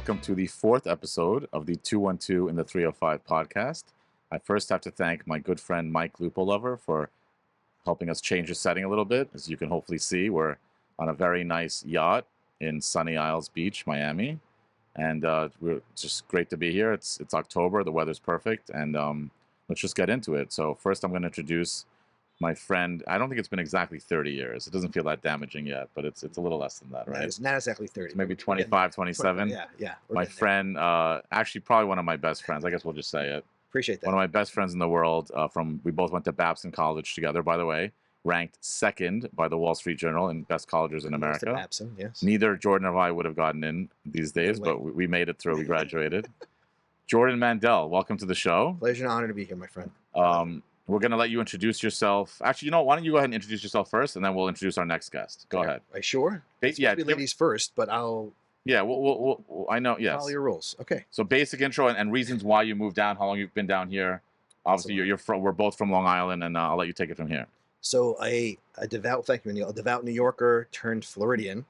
welcome to the fourth episode of the 212 in the 305 podcast. I first have to thank my good friend Mike Lupolover for helping us change the setting a little bit. As you can hopefully see, we're on a very nice yacht in Sunny Isles Beach, Miami, and we're just great to be here. It's October, the weather's perfect, and let's just get into it. So first, I'm going to introduce my friend. I don't think it's been exactly 30 years. It doesn't feel that damaging yet, but it's a little less than that, right? It's not exactly 30. It's maybe 25, 27. Yeah. My friend, actually probably one of my best friends. I guess we'll just say it. Appreciate that. One of my best friends in the world. We both went to Babson College together, by the way. Ranked second by the Wall Street Journal in best colleges in America. Babson, yes. Neither Jordan or I would have gotten in these days, but we made it through. We graduated. Jordan Mandel, welcome to the show. Pleasure and honor to be here, my friend. We're going to let you introduce yourself. Actually, you know what? Why don't you go ahead and introduce yourself first, and then we'll introduce our next guest. Go ahead. Are you sure? Yeah. Ladies first, but I'll... Yeah, I know, yes. Follow your rules. Okay. So basic intro and reasons why you moved down, how long you've been down here. Obviously, we're both from Long Island, and I'll let you take it from here. So a devout, thank you, Neil, a devout New Yorker turned Floridian.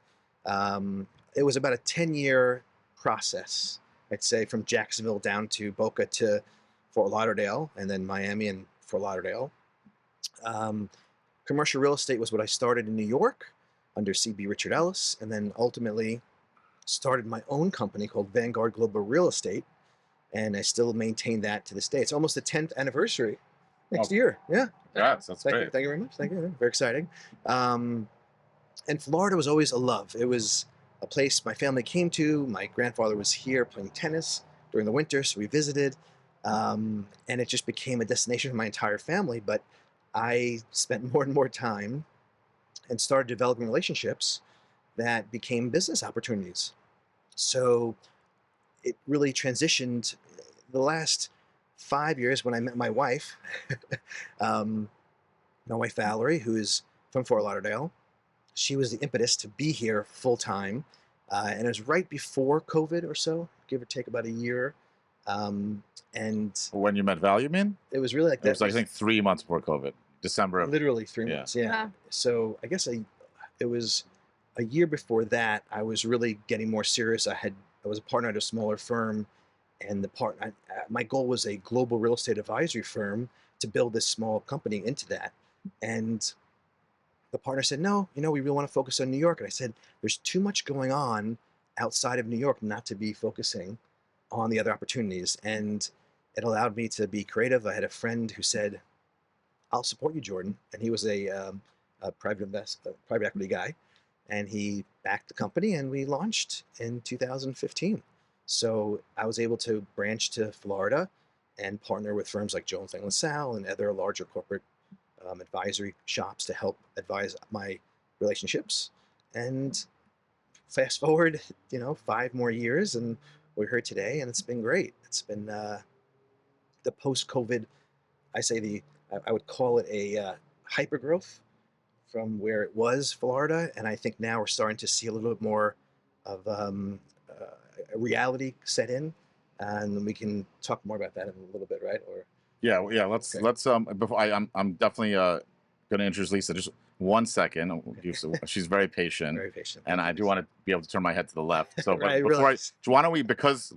It was about a 10-year process, I'd say, from Jacksonville down to Boca to Fort Lauderdale, and then Miami and Fort Lauderdale. Commercial real estate was what I started in New York under C.B. Richard Ellis, and then ultimately started my own company called Vanguard Global Real Estate, and I still maintain that to this day. It's almost the 10th anniversary next year. Yeah. Yes, that's great. Thank you very much. Thank you. Very exciting. And Florida was always a love. It was a place my family came to. My grandfather was here playing tennis during the winter, so we visited. And it just became a destination for my entire family. But I spent more and more time and started developing relationships that became business opportunities. So it really transitioned the last 5 years when I met my wife, Valerie, who is from Fort Lauderdale. She was the impetus to be here full time. And it was right before COVID or so, give or take about a year. And when you met Val, you mean? It was really like that. It was, I think, 3 months before COVID, December. Literally 3 months, yeah. Wow. So I guess it was a year before that. I was really getting more serious. I was a partner at a smaller firm, and my goal was a global real estate advisory firm to build this small company into that. And the partner said, no, we really want to focus on New York. And I said, there's too much going on outside of New York not to be focusing on the other opportunities. And it allowed me to be creative. I had a friend who said, I'll support you, Jordan. And he was a private equity guy. And he backed the company, and we launched in 2015. So I was able to branch to Florida and partner with firms like Jones Lang LaSalle and other larger corporate advisory shops to help advise my relationships. And fast forward, 5 more years, and we're here today, and it's been great. It's been the post-COVID, I would call it a hypergrowth from where it was Florida, and I think now we're starting to see a little bit more of a reality set in, and we can talk more about that in a little bit, right? Or yeah. Let's before I'm definitely gonna introduce Lisa. Just 1 second. She's very patient. Very patient. And I do want to be able to turn my head to the left. So, Right, why don't we, because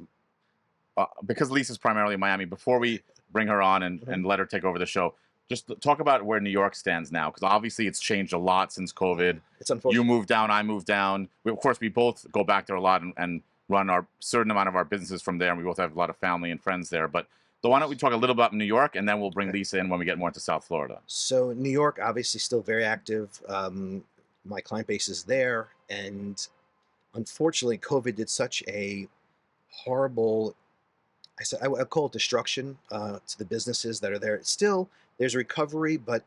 Lisa's primarily in Miami, before we bring her on and let her take over the show, just talk about where New York stands now, because obviously it's changed a lot since COVID. It's unfortunate. You moved down, I moved down. Of course, we both go back there a lot and run our certain amount of our businesses from there, and we both have a lot of family and friends there. But why don't we talk a little about New York, and then we'll bring Lisa in when we get more into South Florida. So New York, obviously, still very active. My client base is there, and unfortunately, COVID did such a horrible, I call it destruction to the businesses that are there. Still, there's recovery, but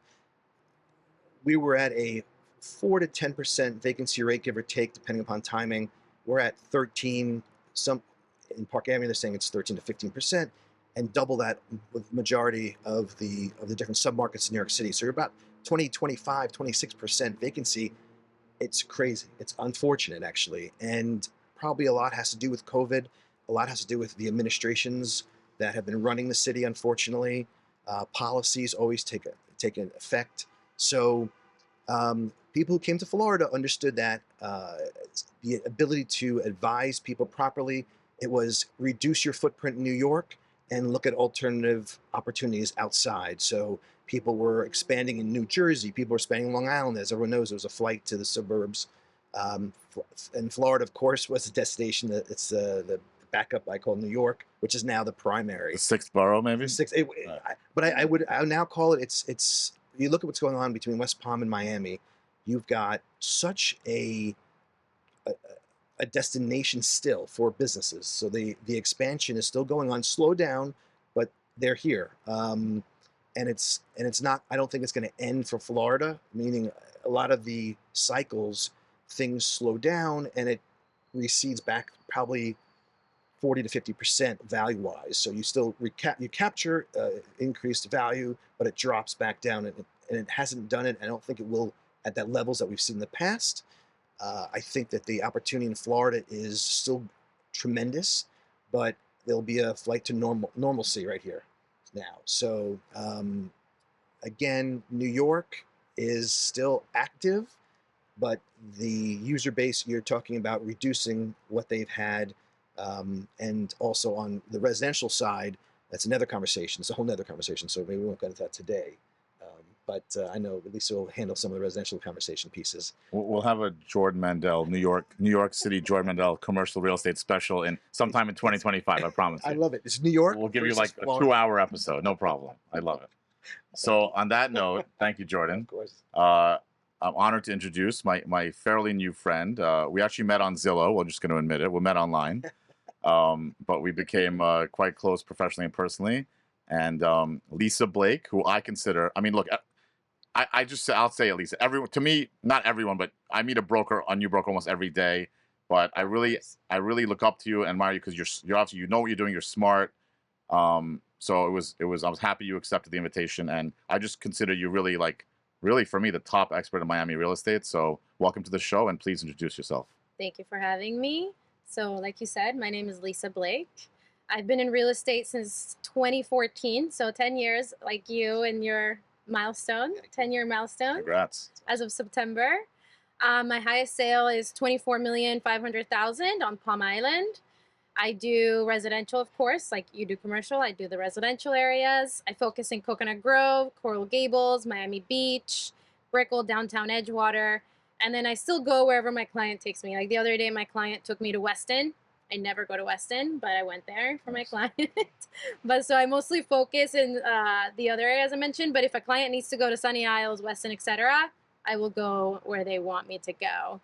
we were at a 4 to 10% vacancy rate, give or take, depending upon timing. We're at 13. Some in Park Avenue, they're saying it's 13 to 15%, and double that with majority of the different submarkets in New York City. So you're about 20, 25, 26% vacancy. It's crazy. It's unfortunate, actually, and probably a lot has to do with COVID. A lot has to do with the administrations that have been running the city, unfortunately. Policies always take an effect. So people who came to Florida understood that the ability to advise people properly It was reduce your footprint in New York and look at alternative opportunities outside. So people were expanding in New Jersey. People were expanding in Long Island. As everyone knows, there was a flight to the suburbs. And Florida, of course, was a destination. It's the backup I call New York, which is now the primary. The sixth borough, maybe. I would now call it. It's. You look at what's going on between West Palm and Miami. You've got such a destination still for businesses. So the expansion is still going on, slow down, but they're here. And it's not, I don't think it's going to end for Florida, meaning a lot of the cycles, things slow down and it recedes back probably 40 to 50% value wise. So you still you capture increased value, but it drops back down and it hasn't done it. I don't think it will at that levels that we've seen in the past. I think that the opportunity in Florida is still tremendous, but there'll be a flight to normalcy right here now. So again, New York is still active, but the user base, you're talking about reducing what they've had, and also on the residential side, that's another conversation. It's a whole nother conversation, so maybe we won't get into that today. But I know at least we'll handle some of the residential conversation pieces. We'll have a Jordan Mandel, New York City Jordan Mandel commercial real estate special in sometime in 2025. I promise. I love it. It's New York. We'll give you like a 2-hour episode. No problem. I love it. So on that note, thank you, Jordan. Of course. I'm honored to introduce my fairly new friend. We actually met on Zillow. We're just going to admit it. We met online, but we became quite close professionally and personally. And Lisa Blake, who I consider, I mean, look, I'll say at least everyone, to me, not everyone, but I meet a new broker almost every day. But I really look up to you and admire you because you're obviously, you know what you're doing. You're smart. So I was happy you accepted the invitation, and I just consider you really for me the top expert in Miami real estate. So welcome to the show, and please introduce yourself. Thank you for having me. So like you said, my name is Lisa Blake. I've been in real estate since 2014, so 10 years, like you and your milestone, 10-year milestone. Congrats. As of September. My highest sale is $24,500,000 on Palm Island. I do residential, of course, like you do commercial. I do the residential areas. I focus in Coconut Grove, Coral Gables, Miami Beach, Brickell, downtown Edgewater. And then I still go wherever my client takes me. Like the other day, my client took me to Weston. I never go to Weston, but I went there for my client. But so I mostly focus in the other areas I mentioned. But if a client needs to go to Sunny Isles, Weston, etc., I will go where they want me to go.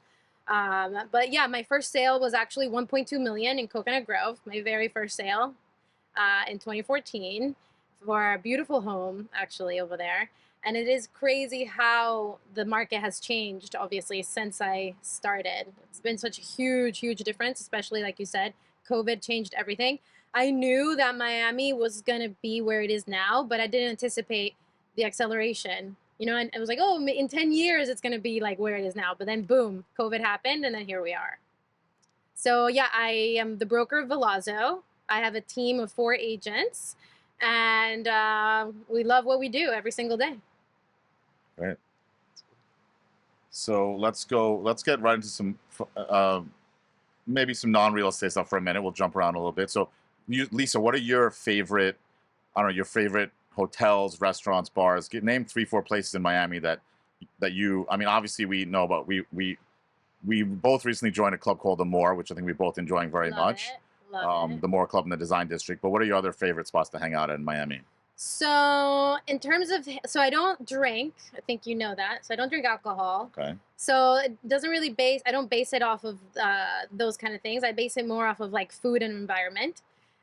But yeah, my first sale was actually $1.2 million in Coconut Grove. My very first sale in 2014 for a beautiful home actually over there. And it is crazy how the market has changed, obviously, since I started. It's been such a huge, huge difference, especially like you said, COVID changed everything. I knew that Miami was going to be where it is now, but I didn't anticipate the acceleration. You know, and it was like, oh, in 10 years, it's going to be like where it is now. But then boom, COVID happened, and then here we are. So yeah, I am the broker of Villazzo. I have a team of 4 agents, and we love what we do every single day. Right. So let's get right into some maybe some non-real estate stuff for a minute. We'll jump around a little bit. So Lisa, what are your favorite, your favorite hotels, restaurants, bars? Name 3-4 places in Miami that you, I mean, obviously we know about, we both recently joined a club called The Moore, which I think we're both enjoying very much. Love it. The Moore Club in the Design District. But what are your other favorite spots to hang out at in Miami? So in terms of, so I don't drink, I think you know that. So I don't drink alcohol. Okay. So it doesn't really I don't base it off of those kind of things. I base it more off of like food and environment.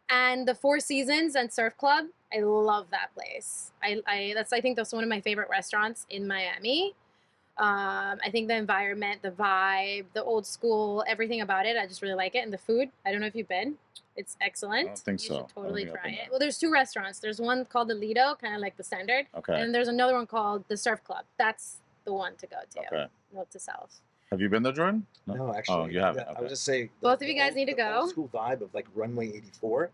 And the Four Seasons and Surf Club, I love that place. I think that's one of my favorite restaurants in Miami. I think the environment, the vibe, the old school, everything about it, I just really like it. And the food, I don't know if you've been. It's excellent. I don't think so. You should totally try it. Well, there's 2 restaurants. There's one called the Lido, kind of like the standard. Okay. And there's another one called the Surf Club. That's the one to go to. Okay. North to south. Have you been there, Jordan? No, actually. Oh, you haven't. Yeah, Okay. I was just saying. Both of you guys need to the go. old school vibe of like Runway 84.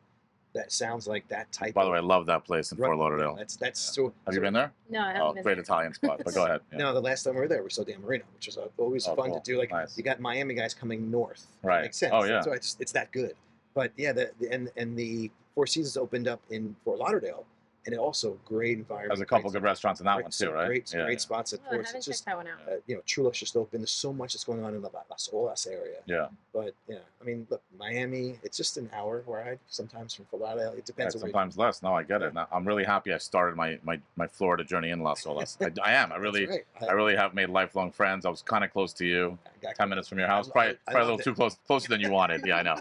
That sounds like that type. By the way, I love that place in Fort Lauderdale. That's so. Have you been there? No, I haven't been Great there. Italian spot. But go ahead. Yeah. No, the last time we were there, we saw Dan Marino, which is always fun cool. to do. Like Nice. You got Miami guys coming north. Right. Makes sense. Oh, yeah. So it's that good. But yeah, and the Four Seasons opened up in Fort Lauderdale, and it also great environment. There's a couple good restaurants in that one some too, right? Great, Yeah, great yeah. spots at Oh, I Force. haven't It's checked just that one out. Trulux just opened. There's so much that's going on in the Las Olas area. Yeah. But yeah, I mean, look, Miami. It's just an hour ride sometimes from Fort Lauderdale. It Yeah, depends. on where sometimes less. No, I get it. Yeah. Now, I'm really happy I started my Florida journey in Las Olas. I am. I really, That's right. I really have made lifelong friends. I was kind of close to you, I got 10 minutes from your house. Probably a loved little it. too close, closer than you wanted. Yeah, I know.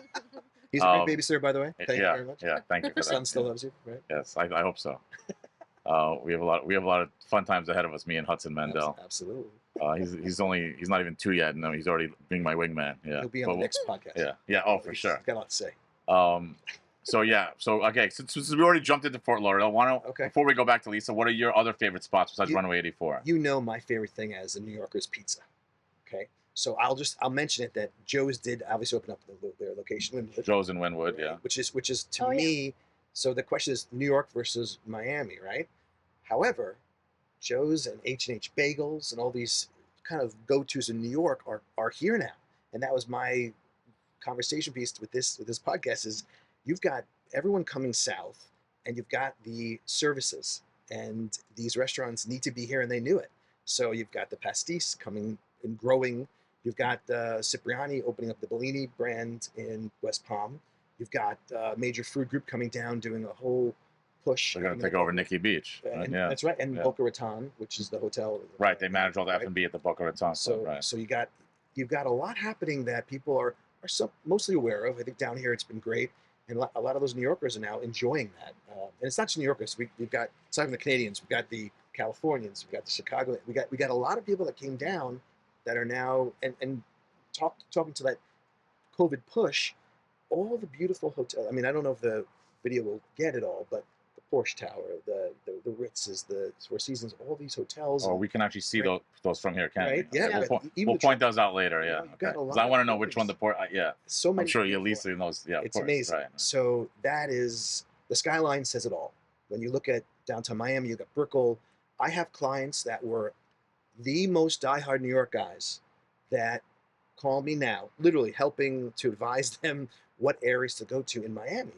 He's a great babysitter, by the way. Thank you yeah, very much. yeah. Thank you for Your that. son still loves you, right? Yes, I hope so. We have a lot of fun times ahead of us. Me and Hudson Mandel. Absolutely. He's not even 2 yet. No, he's already being my wingman. Yeah. He'll be on the next podcast. Yeah. Yeah. Oh, for sure. He's got a lot to say. So yeah. So okay. Since we already jumped into Fort Lauderdale, before we go back to Lisa, what are your other favorite spots besides Runway 84? You know my favorite thing as a New Yorker is pizza. Okay. So I'll mention it that Joe's did obviously open up their location in Wynwood, Joe's in Wynwood, yeah. which is to me. So the question is New York versus Miami, right? However, Joe's and H&H Bagels and all these kind of go-tos in New York are here now, and that was my conversation piece with this podcast. Is you've got everyone coming south, and you've got the services, and these restaurants need to be here, and they knew it. So you've got the pastis coming and growing. You've got Cipriani opening up the Bellini brand in West Palm. You've got a major food group coming down doing a whole push. They're going to take over Nikki Beach. And, yeah, that's right. And Boca Raton, which is the hotel. Right, they manage all the F&B at the Boca Raton. So you've got a lot happening that people are mostly aware of. I think down here it's been great, and a lot of those New Yorkers are now enjoying that. And it's not just New Yorkers. We've got, aside from the Canadians, we've got the Californians, we've got the Chicago. We got a lot of people that came down that are now and talking to that COVID push. All the beautiful hotels. I mean, I don't know if the video will get it all, but the Porsche Tower, the Ritzes, the Four Seasons, all these hotels. Oh, we can actually see those from here, can't right? we? Yeah, we'll point those out later. You Yeah, know, got a lot 'cause I want to of know which one the port. Yeah, so many. I'm sure Lisa knows. Yeah, it's of course. amazing. Right. So that is the skyline says it all. When you look at downtown Miami, you got Brickell. I have clients that were the most diehard New York guys that call me now, literally helping to advise them what areas to go to in Miami.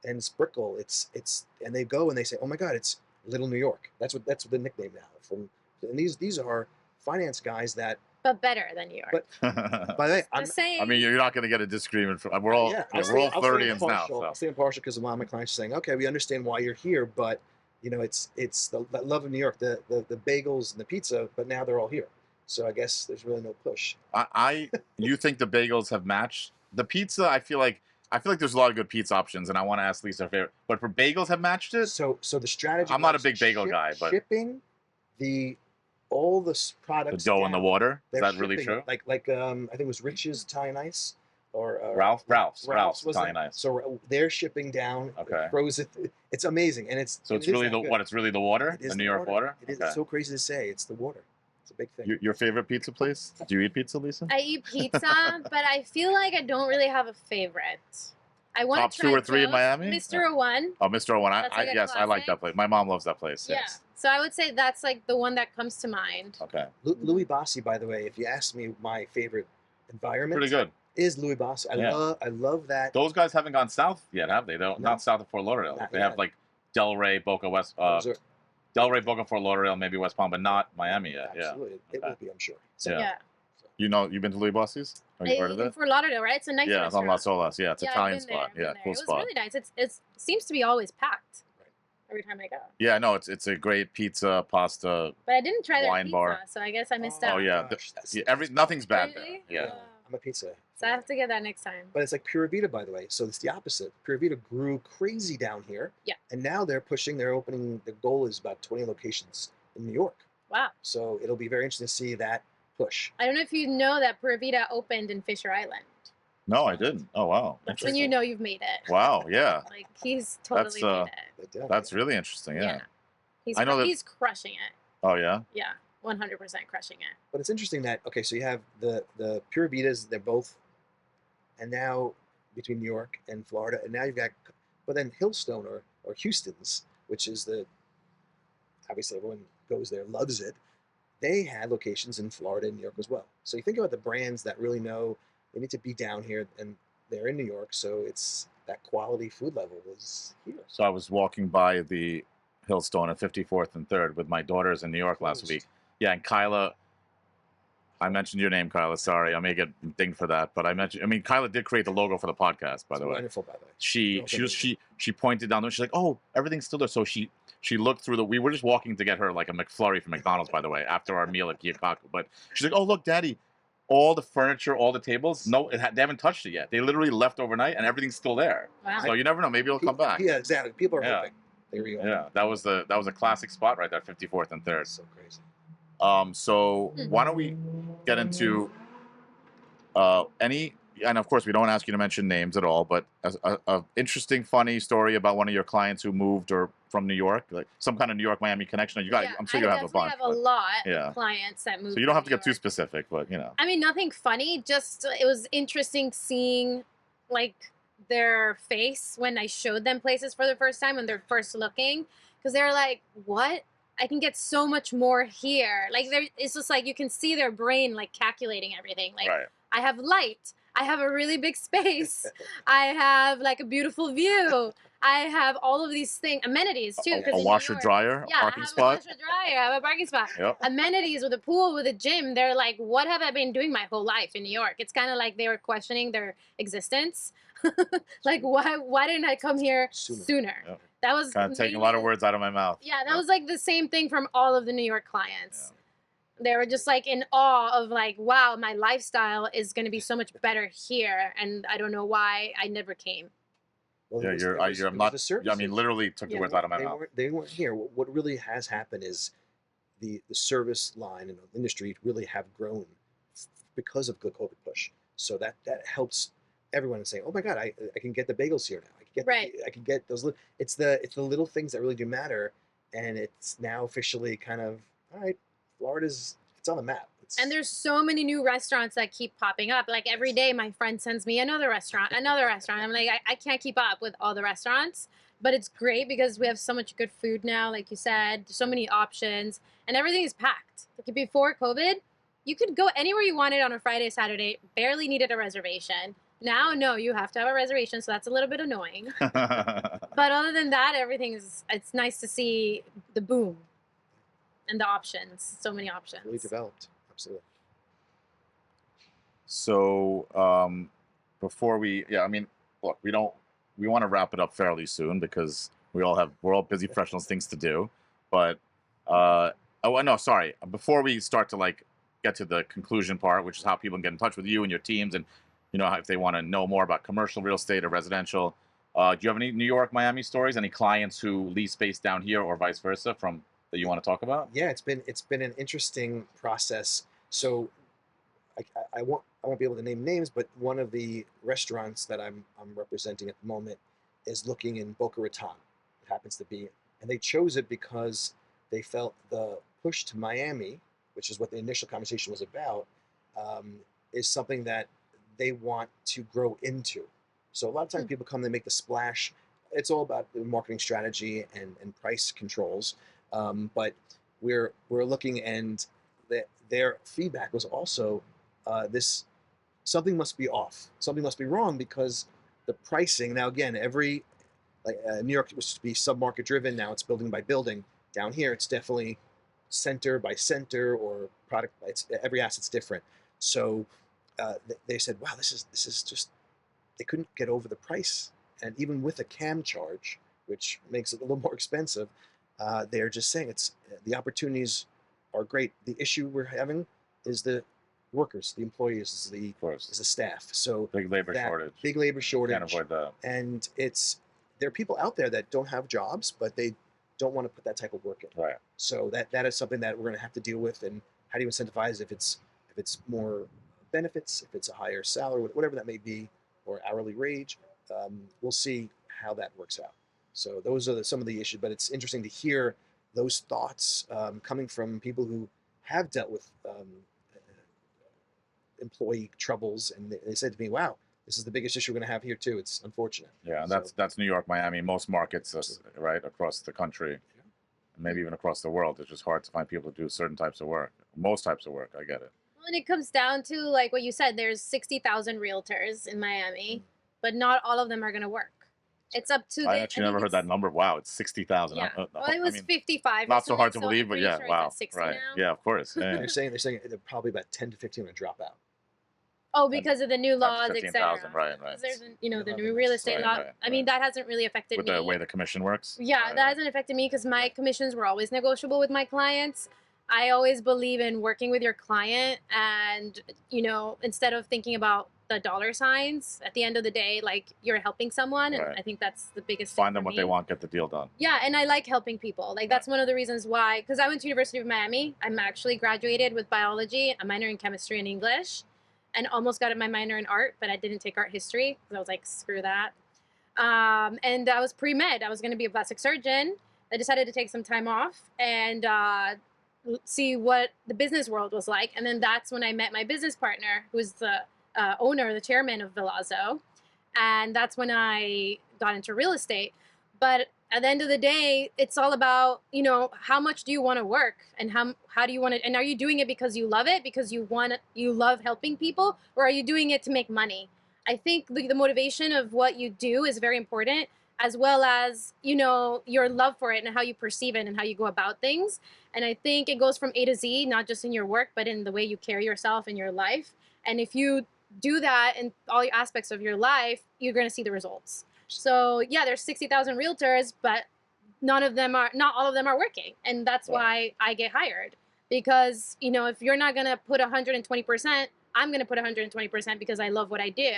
And it's Brickell. It's and they go and they say, oh my God, it's Little New York. That's the nickname now. And these are finance guys that. But better than New York. But by the way, I'm saying. I mean, you're not going to get a disagreement from. We're all we're all 30s now. So. I'll stay impartial because a lot of my clients are saying, okay, we understand why you're here, but you know, it's that love of New York, the bagels and the pizza, but now they're all here. So I guess there's really no push. You think the bagels have matched the pizza? I feel like there's a lot of good pizza options, and I want to ask Lisa her favorite. But for bagels, have matched it. So the strategy. I'm not a big bagel guy, but shipping all the products. The dough in the water. Is that really shipping, true? Like I think it was Rich's Italian Ice or Ralph's was Italian Ice. So they're shipping down. Okay. Frozen. It's amazing, and it's. So it's really It's really the water, the New York water. It is so crazy to say. It's the water. It's a big thing. Your favorite pizza place? Do you eat pizza, Lisa? I eat pizza, but I feel like I don't really have a favorite. I want Top to try 2 or 3 in Joe's, Miami? Mr. One. Oh, Mr. One. That's like a Yes, I like classic. that place. My mom loves that place. Yeah. Yes. So I would say that's like the one that comes to mind. Okay. Louis Bassi, by the way, if you ask me my favorite environment, Pretty good. is Louis Bassi. I love that. Those guys haven't gone south yet, have they? No. Not south of Fort Lauderdale. Not They yet. have like Delray, Boca West, Delray, Boca, Fort Lauderdale, maybe West Palm, but not Miami yet. Absolutely. It Okay. will be, I'm sure. So, Yeah. You know, you've been to Louis Bassi's? Have you heard of it? Fort Lauderdale, right? It's a nice Yeah, it's on restaurant. Las Olas. Yeah, it's an I've Italian been there, spot. I've been Yeah, there. cool It was spot. really nice. It seems to be always packed every time I go. Yeah, no, it's a great pizza, pasta. But I didn't try their Wine pizza, bar. so I guess I missed out. Oh yeah, gosh, nothing's bad there. Really? Yeah. I'm a pizza. So I have to get that next time. But it's like Pura Vida, by the way. So it's the opposite. Pura Vida grew crazy down here. Yeah. And now they're opening, the goal is about 20 locations in New York. Wow. So it'll be very interesting to see that push. I don't know if you know that Pura Vida opened in Fisher Island. No, I didn't. Oh wow. That's when you know you've made it. Wow. Yeah. Like he's totally made it. That's really interesting. Yeah. I know he's crushing it. Oh yeah. Yeah, 100% crushing it. But it's interesting that, okay, so you have the Pura Vidas, they're both, and now between New York and Florida, and now you've got, but then Hillstone or Houston's, which is obviously everyone goes there, loves it. They had locations in Florida and New York as well. So you think about the brands that really know they need to be down here, and they're in New York. So it's that quality food level was here. So I was walking by the Hillstone at 54th and 3rd with my daughters in New York last week. Yeah, and Kyla, I mentioned your name, Kyla. Sorry, I may get dinged for that, but Kyla did create the logo for the podcast, by the way. Wonderful, by the way. She pointed down there. She's like, "Oh, everything's still there." So she looked through we were just walking to get her like a McFlurry from McDonald's, by the way, after our meal at Kiyakaku. But she's like, "Oh, look, Daddy, all the furniture, all the tables. No, they haven't touched it yet. They literally left overnight, and everything's still there. Wow. So you never know. Maybe it'll come back." Yeah, exactly. People are hoping. There we go. Yeah, that was a classic spot right there, 54th and 3rd. That's so crazy. So why don't we get into any, and of course we don't ask you to mention names at all, but a interesting, funny story about one of your clients who moved or from New York, like some kind of New York Miami connection. I'm sure you have a bunch. I have a lot yeah. of clients that moved. So you don't have to New get too York. specific, but I mean, nothing funny. Just it was interesting seeing like their face when I showed them places for the first time when they're first looking, because they're like, "What? I can get so much more here." Like it's just like you can see their brain like calculating everything. Like right. I have light. I have a really big space. I have like a beautiful view. I have all of these things, amenities too. A washer dryer, yeah, a parking spot. I have a washer dryer. I have a parking spot. Yep. Amenities with a pool, with a gym. They're like, what have I been doing my whole life in New York? It's kind of like they were questioning their existence. Like, why didn't I come here sooner? Yep. That was kind of taking a lot of words out of my mouth. Yeah, that was like the same thing from all of the New York clients. Yeah. They were just like in awe of like, wow, my lifestyle is going to be so much better here, and I don't know why I never came. Well, I'm not. I mean, literally took the words out of my mouth. They weren't here. What really has happened is the service line and the industry really have grown because of the COVID push. So that helps everyone in saying, "Oh my God, I can get the bagels here now. I can get those. It's the little things that really do matter." And it's now officially kind of all right. Florida's it's on the map. And there's so many new restaurants that keep popping up. Like every day, my friend sends me another restaurant. I'm like, I can't keep up with all the restaurants, but it's great because we have so much good food now. Like you said, so many options, and everything is packed. Like before COVID, you could go anywhere you wanted on a Friday, Saturday, barely needed a reservation. Now, no, you have to have a reservation, so that's a little bit annoying. But other than that, it's nice to see the boom and the options. So many options. Really developed. Absolutely. So before look, we want to wrap it up fairly soon because we're all busy professionals, things to do. But before we start to get to the conclusion part, which is how people can get in touch with you and your teams, and if they want to know more about commercial real estate or residential. Do you have any New York, Miami stories? Any clients who lease space down here or vice versa that you want to talk about? Yeah, it's been an interesting process. So I won't be able to name names, but one of the restaurants that I'm representing at the moment is looking in Boca Raton. It happens to be, and they chose it because they felt the push to Miami, which is what the initial conversation was about, is something that they want to grow into. So a lot of times people come, they make the splash. It's all about the marketing strategy and price controls. But we're looking, and their feedback was also something must be off. Something must be wrong because the pricing, now again, New York used to be sub-market driven. Now it's building by building. Down here, it's definitely center by center or product. Every asset's different. So they said, wow, this is just, they couldn't get over the price. And even with a CAM charge, which makes it a little more expensive, they're just saying the opportunities are great. The issue we're having is the workers, the employees, is the staff. So big labor shortage. Can't avoid that. And there are people out there that don't have jobs, but they don't want to put that type of work in. Right. So that is something that we're going to have to deal with. And how do you incentivize if it's more benefits, if it's a higher salary, whatever that may be, or hourly wage. We'll see how that works out. So those are some of the issues, but it's interesting to hear those thoughts coming from people who have dealt with employee troubles, and they said to me, wow, this is the biggest issue we're going to have here too. It's unfortunate. Yeah, and that's New York, Miami, most markets, right, across the country, and maybe even across the world. It's just hard to find people to do certain types of work, most types of work. I get it. Well, and it comes down to like what you said, there's 60,000 realtors in Miami. but not all of them are going to work. It's up to I actually never heard that number. Wow, it's 60,000. Yeah. Well, it was 55. Not so hard to recently, believe, I'm but pretty yeah, sure it's wow, at 60 right? now. Yeah, of course. Yeah. They're saying they're probably about 10 to 15 going to drop out. Oh, because of the new laws, 15,000, etc. right. There's, the Yeah, new real estate right, law. right, I mean, that hasn't really affected With me. the way the commission works. Yeah, Right, that hasn't affected me because my commissions were always negotiable with my clients. I always believe in working with your client, and instead of thinking about the dollar signs, at the end of the day, like, you're helping someone, and Right. I think that's the biggest Find thing them for what me. they want, get the deal done. Yeah, and I like helping people. Like, that's one of the reasons why, because I went to University of Miami. I'm actually graduated with biology, a minor in chemistry and English, and almost got my minor in art, but I didn't take art history because I was like, screw that. And I was pre-med. I was going to be a plastic surgeon. I decided to take some time off and see what the business world was like. And then that's when I met my business partner, who was the owner, the chairman of Villazzo. And that's when I got into real estate. But at the end of the day, it's all about, how much do you want to work, and how do you want to, and are you doing it because you love it, because you love helping people, or are you doing it to make money? I think the motivation of what you do is very important, as well as, your love for it and how you perceive it and how you go about things. And I think it goes from A to Z, not just in your work, but in the way you carry yourself in your life. And if you do that in all aspects of your life, you're going to see the results. So yeah, there's 60,000 realtors, but not all of them are working. And that's why I get hired. Because, if you're not going to put 120%, I'm going to put 120% because I love what I do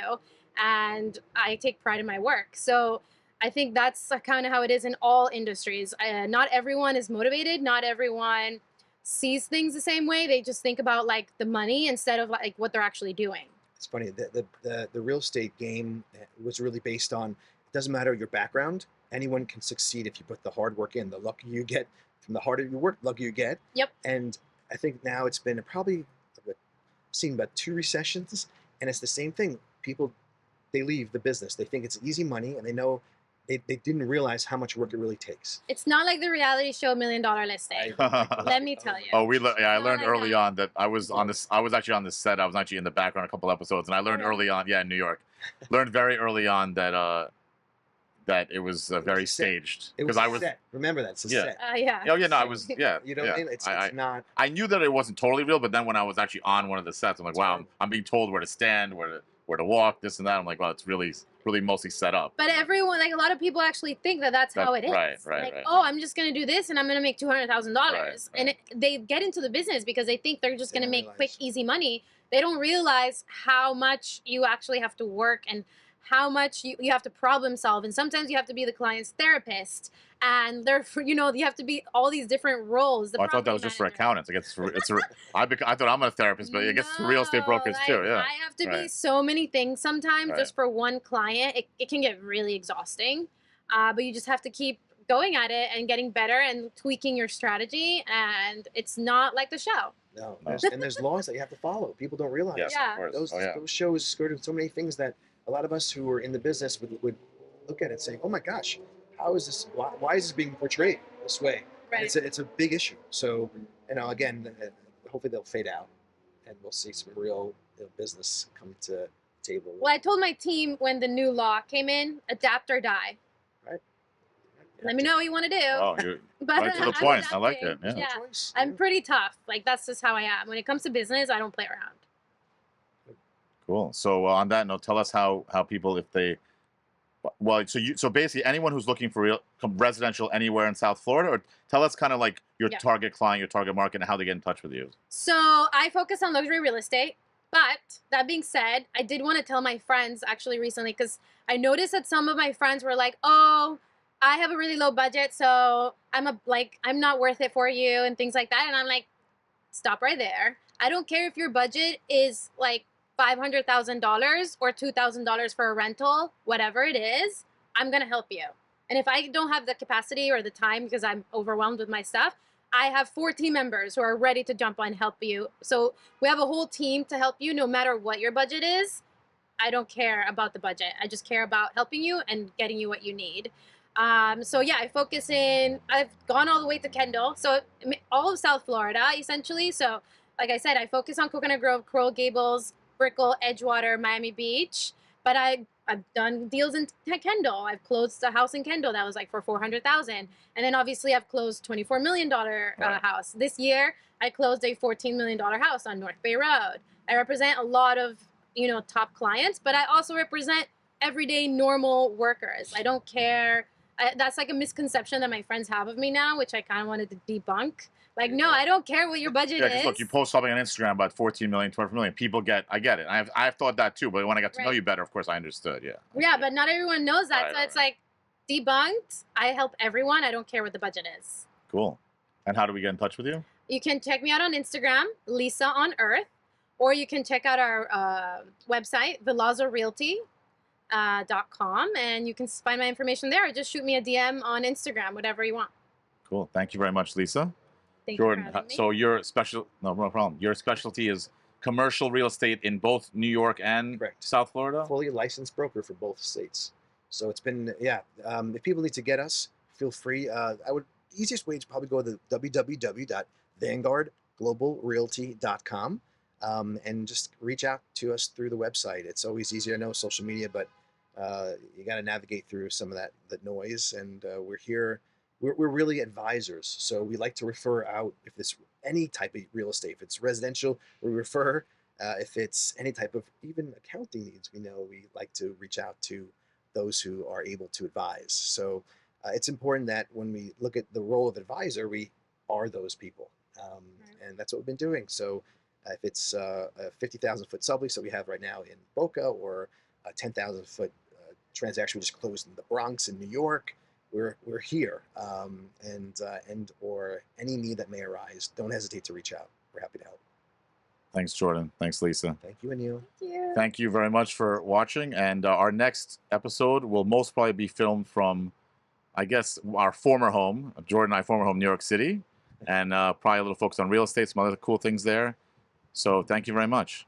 and I take pride in my work. So I think that's kind of how it is in all industries. Not everyone is motivated. Not everyone sees things the same way. They just think about like the money instead of like what they're actually doing. It's funny, the real estate game was really based on, it doesn't matter your background, anyone can succeed if you put the hard work in. The luckier you get, from the harder you work, the luckier you get. Yep. And I think now it's been probably seen about 2 recessions, and it's the same thing. People, they leave the business. They think it's easy money, and they know they didn't realize how much work it really takes. It's not like the reality show $1 Million Listing. Let me tell you. Oh, I learned early on that I was actually on the set. I was actually in the background a couple episodes, and I learned early on, in New York, learned very early on that that it was very staged. It was a set. Remember that, it's a set. Yeah. Oh yeah, no, I was You know what I mean? It's not. I knew that it wasn't totally real, but then when I was actually on one of the sets, I'm like, wow, I'm being told where to stand, where to walk, this and that. I'm like, wow, it's really mostly set up. But everyone, like, a lot of people actually think that that's how it is. Right. Oh, I'm just going to do this and I'm going to make $200,000. Right. And they get into the business because they think they're just going to make quick, easy money. They don't realize how much you actually have to work and how much you have to problem solve. And sometimes you have to be the client's therapist. And therefore, you have to be all these different roles. I thought that was just for accountants. I thought I'm a therapist, but I guess it's for real estate brokers too. Yeah. I have to be so many things sometimes just for one client. It can get really exhausting. But you just have to keep going at it and getting better and tweaking your strategy. And it's not like the show. No. There's laws that you have to follow. People don't realize. Yes, Yeah. of course. Those shows skirted so many things that a lot of us who are in the business would look at it saying, oh my gosh, how is this? Why is this being portrayed this way? Right. It's a big issue. So, again, hopefully they'll fade out and we'll see some real business come to the table. Well, I told my team when the new law came in, adapt or die. Right. Let me know what you want to do. Oh, you're But right to the I'm point. I like it. adapting. Yeah. No choice. I'm pretty tough. Like, that's just how I am. When it comes to business, I don't play around. Cool. So on that note, tell us how people, if they, so basically anyone who's looking for residential anywhere in South Florida, or tell us kind of like your target client, your target market, and how they get in touch with you. So I focus on luxury real estate. But that being said, I did want to tell my friends actually recently, because I noticed that some of my friends were like, oh, I have a really low budget, so I'm not worth it for you and things like that. And I'm like, stop right there. I don't care if your budget is like $500,000 or $2,000 for a rental, whatever it is, I'm going to help you. And if I don't have the capacity or the time because I'm overwhelmed with my stuff, I have 4 team members who are ready to jump on and help you. So we have a whole team to help you no matter what your budget is. I don't care about the budget. I just care about helping you and getting you what you need. So yeah, I've gone all the way to Kendall. So all of South Florida, essentially. So like I said, I focus on Coconut Grove, Coral Gables, Brickell, Edgewater, Miami Beach. But I I've done deals in Kendall. I've closed a house in Kendall that was like for 400,000, and then obviously I've closed $24 million Right. house. This year I closed a $14 million house on North Bay Road. I represent a lot of top clients, but I also represent everyday normal workers. I don't care. That's like a misconception that my friends have of me now, which I kind of wanted to debunk. Like, no, I don't care what your budget Yeah, is. because look, you post something on Instagram about 14 million, 12 million. People I get it. I've thought that too, but when I got to know Right. you better, of course, I understood. Yeah. Yeah, but not everyone knows that. Right, So right, it's like debunked. I help everyone. I don't care what the budget is. Cool. And how do we get in touch with you? You can check me out on Instagram, Lisa on Earth, or you can check out our website, Villazzo Realty. .com, and you can find my information there, or just shoot me a DM on Instagram, whatever you want. Cool. Thank you very much, Lisa. Thank Jordan, you for having me. so no problem. Your specialty is commercial real estate in both New York and Correct. South Florida? Fully licensed broker for both states. So it's been, if people need to get us, feel free. Easiest way is probably go to www.vanguardglobalrealty.com and just reach out to us through the website. It's always easier. I know social media, but you got to navigate through some of that noise. And we're here. We're really advisors. So we like to refer out if it's any type of real estate. If it's residential, we refer. If it's any type of even accounting needs, we like to reach out to those who are able to advise. So it's important that when we look at the role of advisor, we are those people. And that's what we've been doing. So if it's a 50,000 foot sublease that we have right now in Boca, or a 10,000 foot transaction we just closed in the Bronx in New York, we're here. And or any need that may arise, don't hesitate to reach out. We're happy to help. Thanks, Jordan. Thanks, Lisa. Thank you, and you. Thank you. Thank you very much for watching. And our next episode will most probably be filmed from, I guess, our former home, Jordan and I, former home, New York City, and probably a little focus on real estate, some other cool things there. So thank you very much.